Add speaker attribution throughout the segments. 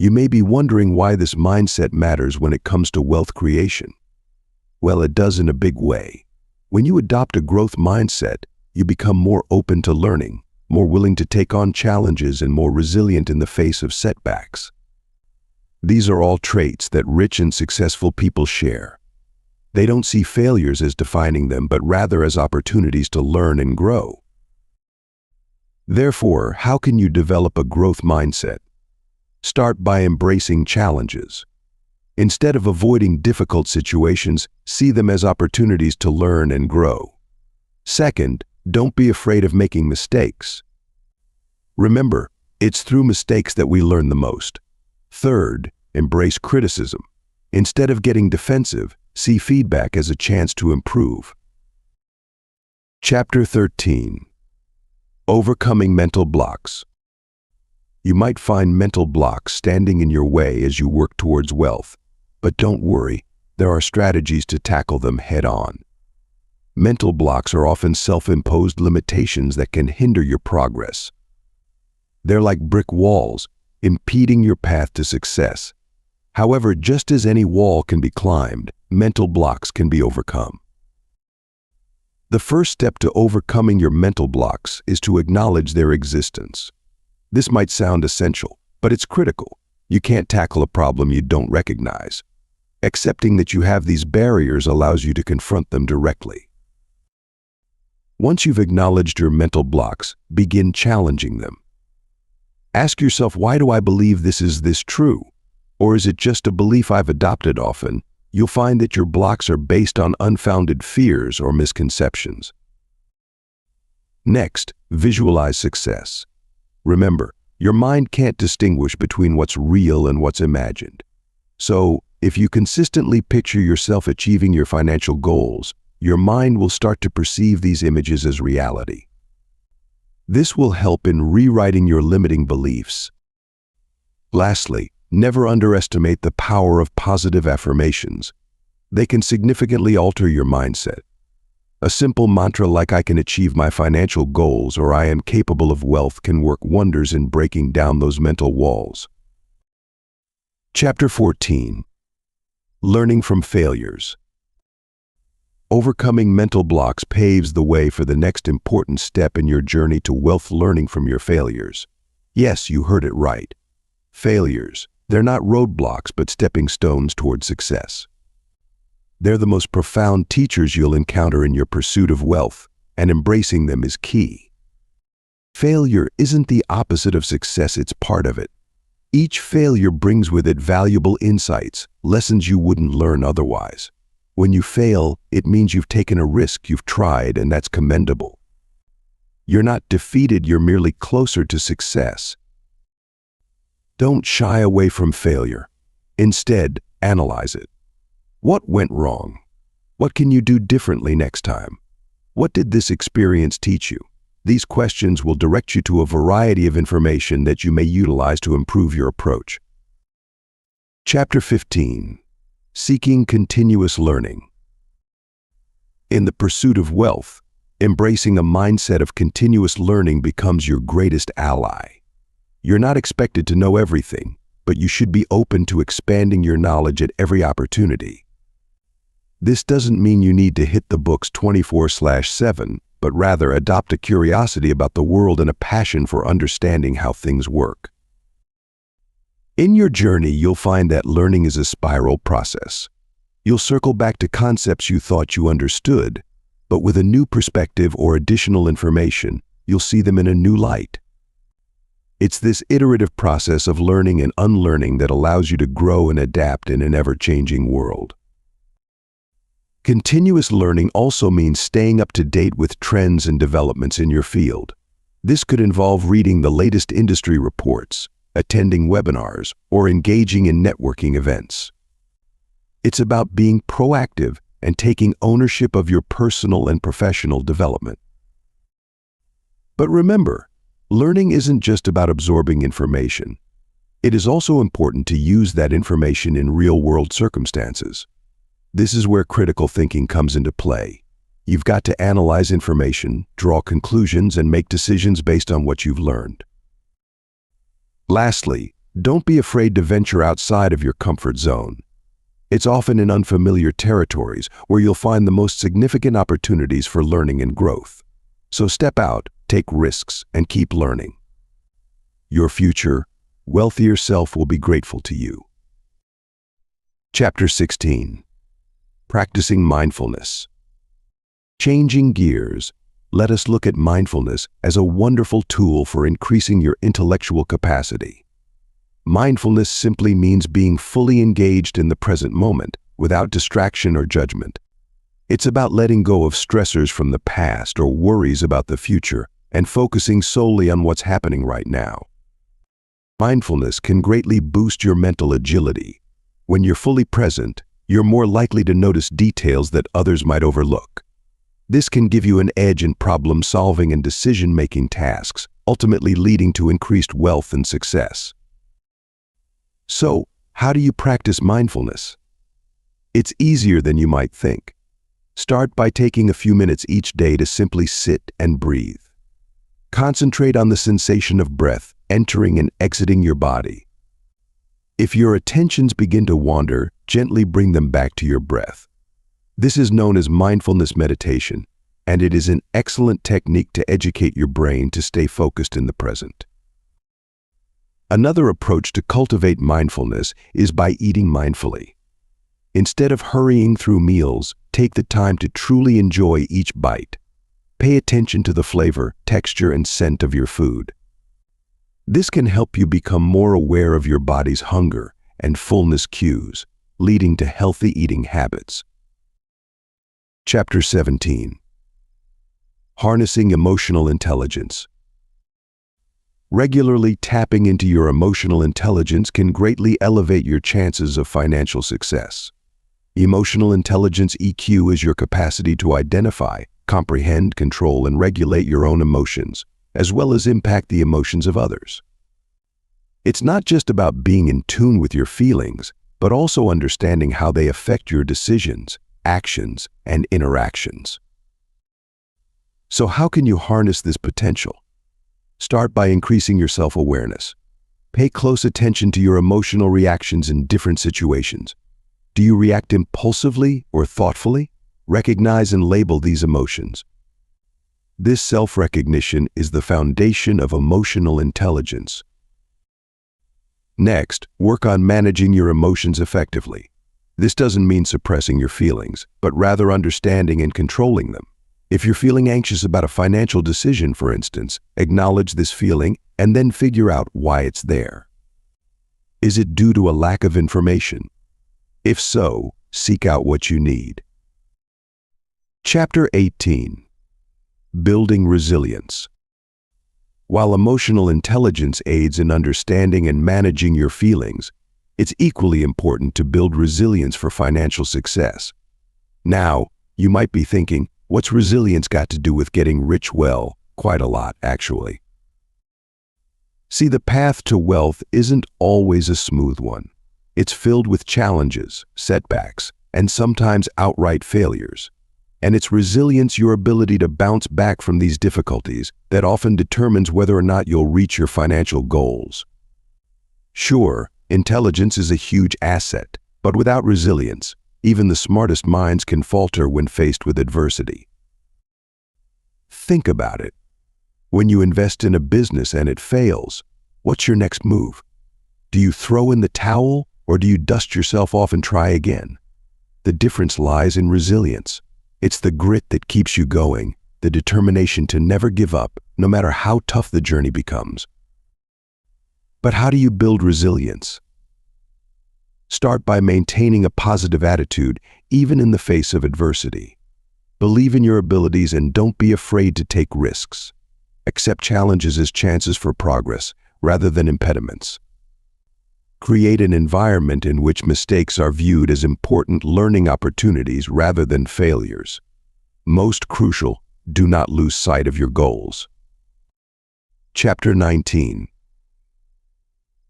Speaker 1: You may be wondering why this mindset matters when it comes to wealth creation. Well, it does in a big way. When you adopt a growth mindset, you become more open to learning, more willing to take on challenges, and more resilient in the face of setbacks. These are all traits that rich and successful people share. They don't see failures as defining them, but rather as opportunities to learn and grow. Therefore, how can you develop a growth mindset? Start by embracing challenges. Instead of avoiding difficult situations, see them as opportunities to learn and grow. Second, don't be afraid of making mistakes. Remember, it's through mistakes that we learn the most. Third, embrace criticism. Instead of getting defensive, see feedback as a chance to improve. Chapter 13. Overcoming mental blocks. You might find mental blocks standing in your way as you work towards wealth, but don't worry, there are strategies to tackle them head-on. Mental blocks are often self-imposed limitations that can hinder your progress. They're like brick walls, impeding your path to success. However, just as any wall can be climbed, mental blocks can be overcome. The first step to overcoming your mental blocks is to acknowledge their existence. This might sound essential, but it's critical. You can't tackle a problem you don't recognize. Accepting that you have these barriers allows you to confront them directly. Once you've acknowledged your mental blocks, begin challenging them. Ask yourself, why do I believe this is true? Or is it just a belief I've adopted often? You'll find that your blocks are based on unfounded fears or misconceptions. Next, visualize success. Remember, your mind can't distinguish between what's real and what's imagined. So, if you consistently picture yourself achieving your financial goals, your mind will start to perceive these images as reality. This will help in rewriting your limiting beliefs. Lastly, never underestimate the power of positive affirmations. They can significantly alter your mindset. A simple mantra like "I can achieve my financial goals" or "I am capable of wealth" can work wonders in breaking down those mental walls. Chapter 14. Learning from failures. Overcoming mental blocks paves the way for the next important step in your journey to wealth: learning from your failures. Yes, you heard it right. Failures. They're not roadblocks, but stepping stones toward success. They're the most profound teachers you'll encounter in your pursuit of wealth, and embracing them is key. Failure isn't the opposite of success, it's part of it. Each failure brings with it valuable insights, lessons you wouldn't learn otherwise. When you fail, it means you've taken a risk, you've tried, and that's commendable. You're not defeated, you're merely closer to success. Don't shy away from failure. Instead, analyze it. What went wrong? What can you do differently next time? What did this experience teach you? These questions will direct you to a variety of information that you may utilize to improve your approach. Chapter 15. Seeking continuous learning. In the pursuit of wealth, embracing a mindset of continuous learning becomes your greatest ally. You're not expected to know everything, but you should be open to expanding your knowledge at every opportunity. This doesn't mean you need to hit the books 24/7, but rather adopt a curiosity about the world and a passion for understanding how things work. In your journey, you'll find that learning is a spiral process. You'll circle back to concepts you thought you understood, but with a new perspective or additional information, you'll see them in a new light. It's this iterative process of learning and unlearning that allows you to grow and adapt in an ever-changing world. Continuous learning also means staying up to date with trends and developments in your field. This could involve reading the latest industry reports, attending webinars, or engaging in networking events. It's about being proactive and taking ownership of your personal and professional development. But remember, learning isn't just about absorbing information. It is also important to use that information in real-world circumstances. This is where critical thinking comes into play. You've got to analyze information, draw conclusions, and make decisions based on what you've learned. Lastly, Don't be afraid to venture outside of your comfort zone. It's often in unfamiliar territories where you'll find the most significant opportunities for learning and growth. So step out, take risks, and keep learning. Your future, wealthier self will be grateful to you. Chapter 16. Practicing mindfulness. Changing gears, let us look at mindfulness as a wonderful tool for increasing your intellectual capacity. Mindfulness simply means being fully engaged in the present moment, without distraction or judgment. It's about letting go of stressors from the past or worries about the future and focusing solely on what's happening right now. Mindfulness can greatly boost your mental agility. When you're fully present, you're more likely to notice details that others might overlook. This can give you an edge in problem-solving and decision-making tasks, ultimately leading to increased wealth and success. So, how do you practice mindfulness? It's easier than you might think. Start by taking a few minutes each day to simply sit and breathe. Concentrate on the sensation of breath entering and exiting your body. If your attentions begin to wander, gently bring them back to your breath. This is known as mindfulness meditation, and it is an excellent technique to educate your brain to stay focused in the present. Another approach to cultivate mindfulness is by eating mindfully. Instead of hurrying through meals, take the time to truly enjoy each bite. Pay attention to the flavor, texture, and scent of your food. This can help you become more aware of your body's hunger and fullness cues, leading to healthy eating habits. Chapter 17. Harnessing emotional intelligence. Regularly tapping into your emotional intelligence can greatly elevate your chances of financial success. Emotional intelligence (EQ) is your capacity to identify, comprehend, control, and regulate your own emotions, as well as impact the emotions of others. It's not just about being in tune with your feelings, but also understanding how they affect your decisions, actions, and interactions. So how can you harness this potential? Start by increasing your self-awareness. Pay close attention to your emotional reactions in different situations. Do you react impulsively or thoughtfully? Recognize and label these emotions. This self-recognition is the foundation of emotional intelligence. Next, work on managing your emotions effectively. This doesn't mean suppressing your feelings, but rather understanding and controlling them. If you're feeling anxious about a financial decision, for instance, acknowledge this feeling and then figure out why it's there. Is it due to a lack of information? If so, seek out what you need. Chapter 18. Building resilience. While emotional intelligence aids in understanding and managing your feelings, it's equally important to build resilience for financial success. Now, you might be thinking, what's resilience got to do with getting rich? Well, quite a lot, actually. See, the path to wealth isn't always a smooth one. It's filled with challenges, setbacks, and sometimes outright failures. And it's resilience, your ability to bounce back from these difficulties, that often determines whether or not you'll reach your financial goals. Sure, intelligence is a huge asset, but without resilience, even the smartest minds can falter when faced with adversity. Think about it. When you invest in a business and it fails, what's your next move? Do you throw in the towel, or do you dust yourself off and try again? The difference lies in resilience. It's the grit that keeps you going, the determination to never give up, no matter how tough the journey becomes. But how do you build resilience? Start by maintaining a positive attitude, even in the face of adversity. Believe in your abilities and don't be afraid to take risks. Accept challenges as chances for progress, rather than impediments. Create an environment in which mistakes are viewed as important learning opportunities rather than failures. Most crucial, do not lose sight of your goals. Chapter 19.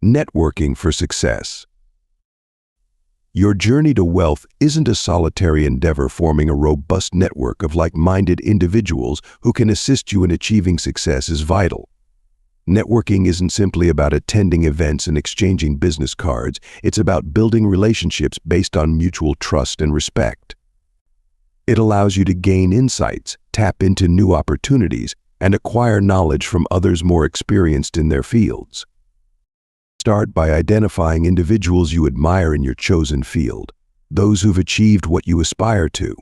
Speaker 1: Networking for success. Your journey to wealth isn't a solitary endeavor. Forming a robust network of like-minded individuals who can assist you in achieving success is vital. Networking isn't simply about attending events and exchanging business cards. It's about building relationships based on mutual trust and respect. It allows you to gain insights, tap into new opportunities, and acquire knowledge from others more experienced in their fields. Start by identifying individuals you admire in your chosen field, those who've achieved what you aspire to.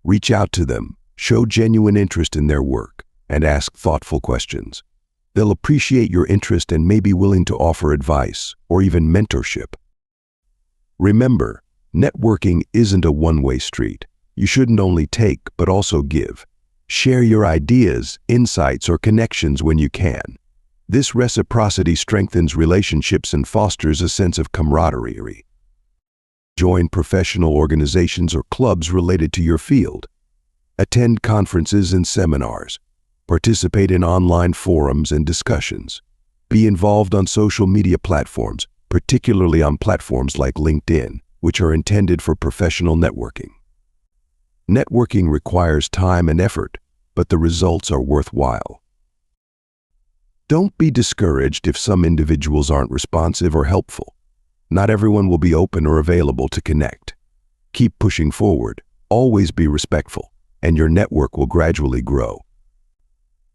Speaker 1: Reach out to them, show genuine interest in their work, and ask thoughtful questions. They'll appreciate your interest and may be willing to offer advice or even mentorship. Remember, networking isn't a one-way street. You shouldn't only take, but also give. Share your ideas, insights, or connections when you can. This reciprocity strengthens relationships and fosters a sense of camaraderie. Join professional organizations or clubs related to your field. Attend conferences and seminars. Participate in online forums and discussions. Be involved on social media platforms, particularly on platforms like LinkedIn, which are intended for professional networking. Networking requires time and effort, but the results are worthwhile. Don't be discouraged if some individuals aren't responsive or helpful. Not everyone will be open or available to connect. Keep pushing forward, always be respectful, and your network will gradually grow.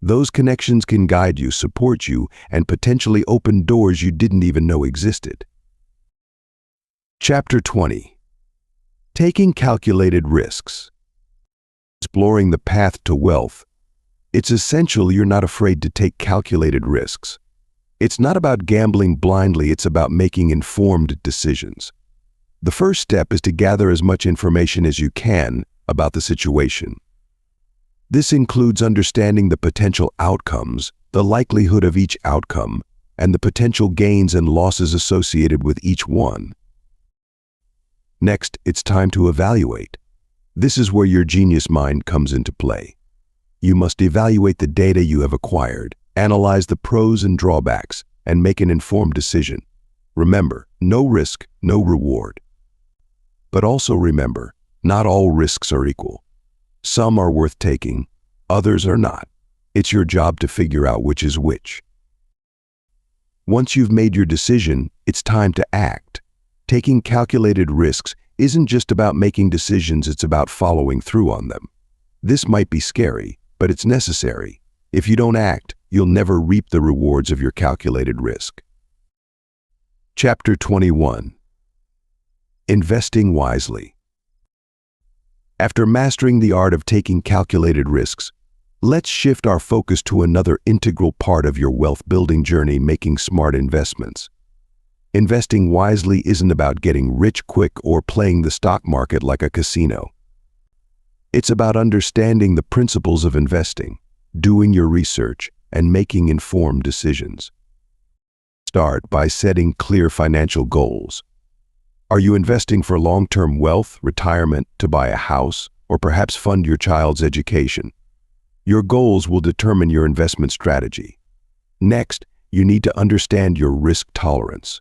Speaker 1: Those connections can guide you, support you, and potentially open doors you didn't even know existed. Chapter 20. Taking calculated risks. Exploring the path to wealth. It's essential you're not afraid to take calculated risks. It's not about gambling blindly, it's about making informed decisions. The first step is to gather as much information as you can about the situation. This includes understanding the potential outcomes, the likelihood of each outcome, and the potential gains and losses associated with each one. Next, it's time to evaluate. This is where your genius mind comes into play. You must evaluate the data you have acquired, analyze the pros and drawbacks, and make an informed decision. Remember, no risk, no reward. But also remember, not all risks are equal. Some are worth taking, others are not. It's your job to figure out which is which. Once you've made your decision, it's time to act. Taking calculated risks isn't just about making decisions, it's about following through on them. This might be scary, but it's necessary. If you don't act, you'll never reap the rewards of your calculated risk. Chapter 21. Investing wisely. After mastering the art of taking calculated risks, let's shift our focus to another integral part of your wealth-building journey, making smart investments. Investing wisely isn't about getting rich quick or playing the stock market like a casino. It's about understanding the principles of investing, doing your research, and making informed decisions. Start by setting clear financial goals. Are you investing for long-term wealth, retirement, to buy a house, or perhaps fund your child's education? Your goals will determine your investment strategy. Next, you need to understand your risk tolerance.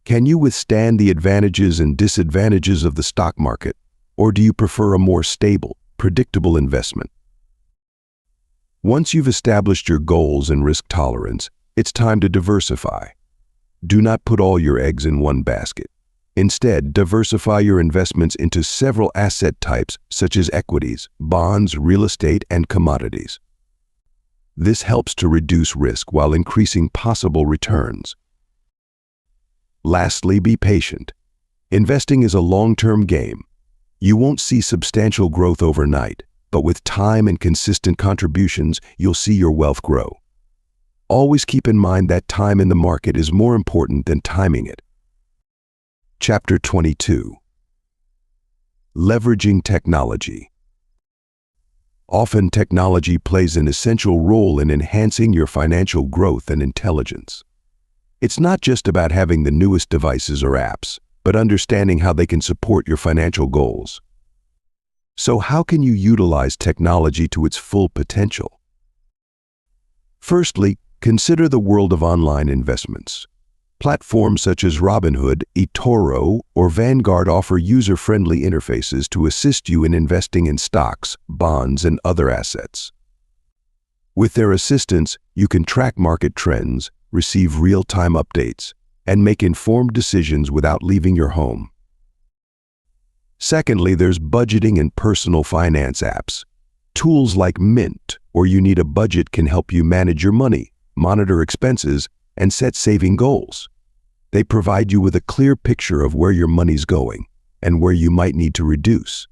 Speaker 1: Can you withstand the advantages and disadvantages of the stock market, or do you prefer a more stable, predictable investment? Once you've established your goals and risk tolerance, it's time to diversify. Do not put all your eggs in one basket. Instead, diversify your investments into several asset types such as equities, bonds, real estate, and commodities. This helps to reduce risk while increasing possible returns. Lastly, be patient. Investing is a long-term game. You won't see substantial growth overnight, but with time and consistent contributions, you'll see your wealth grow. Always keep in mind that time in the market is more important than timing it. Chapter 22. Leveraging technology. Often technology plays an essential role in enhancing your financial growth and intelligence. It's not just about having the newest devices or apps, but understanding how they can support your financial goals. So how can you utilize technology to its full potential? Firstly, consider the world of online investments. Platforms such as Robinhood, eToro, or Vanguard offer user-friendly interfaces to assist you in investing in stocks, bonds, and other assets. With their assistance, you can track market trends, receive real-time updates, and make informed decisions without leaving your home. Secondly, there's budgeting and personal finance apps. Tools like Mint or You Need a Budget can help you manage your money, monitor expenses, and set saving goals. They provide you with a clear picture of where your money's going and where you might need to reduce.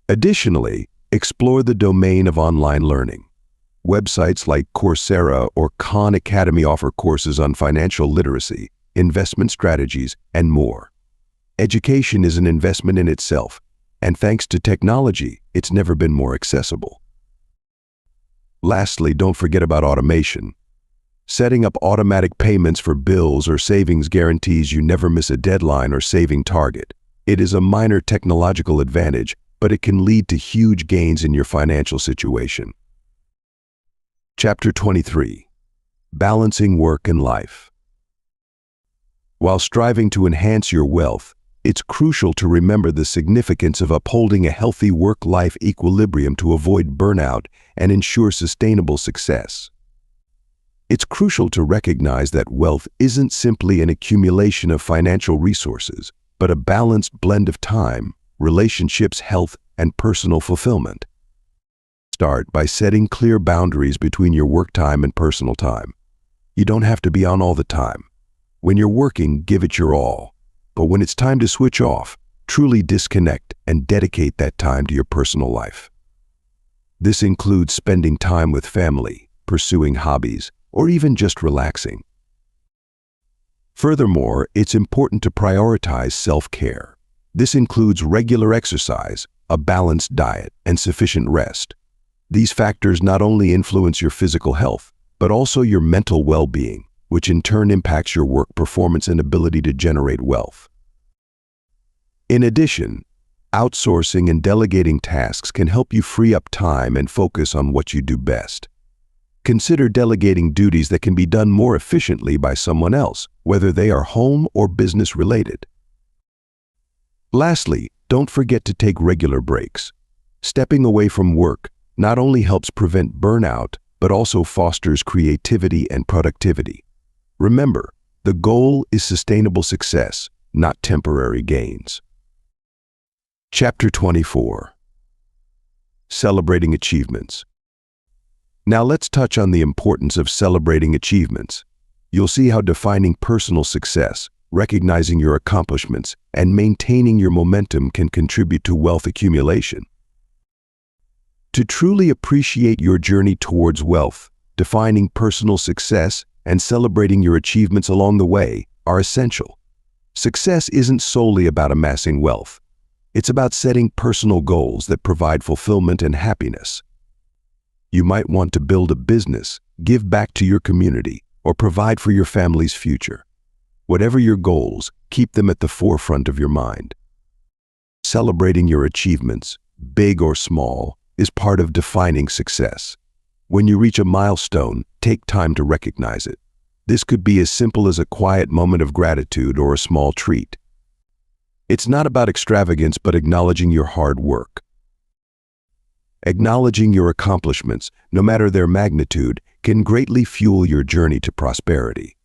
Speaker 1: Additionally, explore the domain of online learning. Websites like Coursera or Khan Academy offer courses on financial literacy, investment strategies, and more. Education is an investment in itself, and thanks to technology, it's never been more accessible. Lastly, don't forget about automation. Setting up automatic payments for bills or savings guarantees you never miss a deadline or saving target. It is a minor technological advantage, but it can lead to huge gains in your financial situation. Chapter 23. Balancing Work and Life. While striving to enhance your wealth, it's crucial to remember the significance of upholding a healthy work-life equilibrium to avoid burnout and ensure sustainable success. It's crucial to recognize that wealth isn't simply an accumulation of financial resources, but a balanced blend of time, relationships, health, and personal fulfillment. Start by setting clear boundaries between your work time and personal time. You don't have to be on all the time. When you're working, give it your all. But when it's time to switch off, truly disconnect and dedicate that time to your personal life. This includes spending time with family, pursuing hobbies, or even just relaxing. Furthermore, it's important to prioritize self-care. This includes regular exercise, a balanced diet, and sufficient rest. These factors not only influence your physical health, but also your mental well-being, which in turn impacts your work performance and ability to generate wealth. In addition, outsourcing and delegating tasks can help you free up time and focus on what you do best. Consider delegating duties that can be done more efficiently by someone else, whether they are home or business related. Lastly, don't forget to take regular breaks. Stepping away from work not only helps prevent burnout, but also fosters creativity and productivity. Remember, the goal is sustainable success, not temporary gains. Chapter 24. Celebrating Achievements. Now let's touch on the importance of celebrating achievements. You'll see how defining personal success, recognizing your accomplishments, and maintaining your momentum can contribute to wealth accumulation. To truly appreciate your journey towards wealth, defining personal success and celebrating your achievements along the way are essential. Success isn't solely about amassing wealth. It's about setting personal goals that provide fulfillment and happiness. You might want to build a business, give back to your community, or provide for your family's future. Whatever your goals, keep them at the forefront of your mind. Celebrating your achievements, big or small, is part of defining success. When you reach a milestone, take time to recognize it. This could be as simple as a quiet moment of gratitude or a small treat. It's not about extravagance, but acknowledging your hard work. Acknowledging your accomplishments, no matter their magnitude, can greatly fuel your journey to prosperity.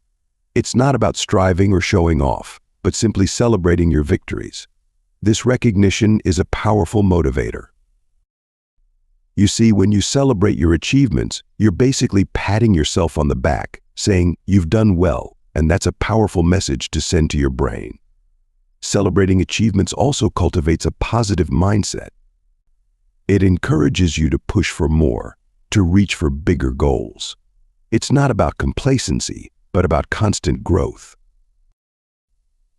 Speaker 1: It's not about striving or showing off, but simply celebrating your victories. This recognition is a powerful motivator. You see, when you celebrate your achievements, you're basically patting yourself on the back, saying, "You've done well," and that's a powerful message to send to your brain. Celebrating achievements also cultivates a positive mindset. It encourages you to push for more, to reach for bigger goals. It's not about complacency, but about constant growth.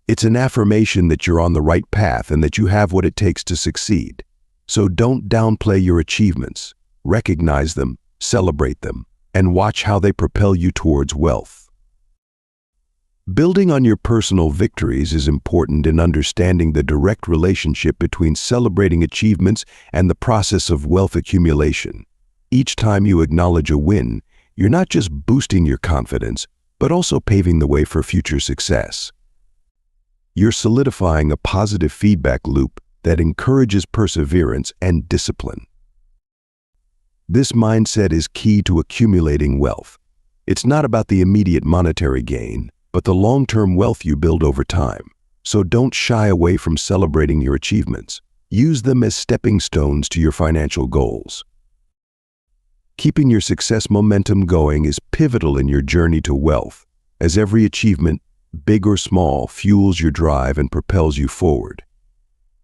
Speaker 1: It's an affirmation that you're on the right path and that you have what it takes to succeed. So don't downplay your achievements. Recognize them, celebrate them, and watch how they propel you towards wealth. Building on your personal victories is important in understanding the direct relationship between celebrating achievements and the process of wealth accumulation. Each time you acknowledge a win, you're not just boosting your confidence, but also paving the way for future success. You're solidifying a positive feedback loop that encourages perseverance and discipline. This mindset is key to accumulating wealth. It's not about the immediate monetary gain, but the long-term wealth you build over time. So don't shy away from celebrating your achievements. Use them as stepping stones to your financial goals. Keeping your success momentum going is pivotal in your journey to wealth, as every achievement, big or small, fuels your drive and propels you forward.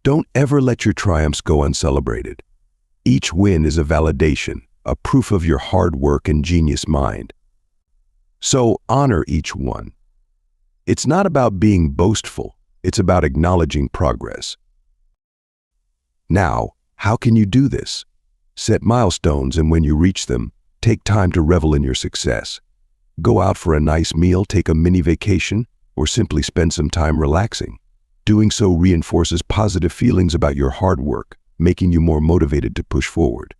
Speaker 1: Don't ever let your triumphs go uncelebrated. Each win is a validation, a proof of your hard work and genius mind. So honor each one. It's not about being boastful, it's about acknowledging progress. Now, how can you do this? Set milestones, and when you reach them, take time to revel in your success. Go out for a nice meal, take a mini vacation, or simply spend some time relaxing. Doing so reinforces positive feelings about your hard work, making you more motivated to push forward.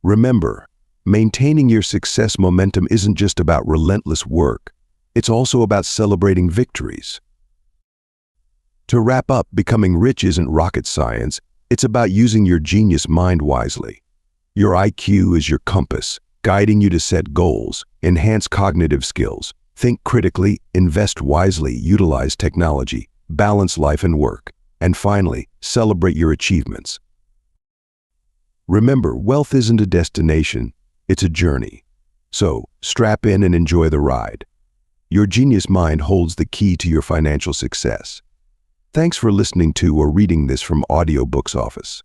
Speaker 1: Remember, maintaining your success momentum isn't just about relentless work. It's also about celebrating victories. To wrap up, becoming rich isn't rocket science. It's about using your genius mind wisely. Your IQ is your compass, guiding you to set goals, enhance cognitive skills, think critically, invest wisely, utilize technology, balance life and work, and finally, celebrate your achievements. Remember, wealth isn't a destination, it's a journey. So, strap in and enjoy the ride. Your genius mind holds the key to your financial success. Thanks for listening to or reading this from Audiobooks Office.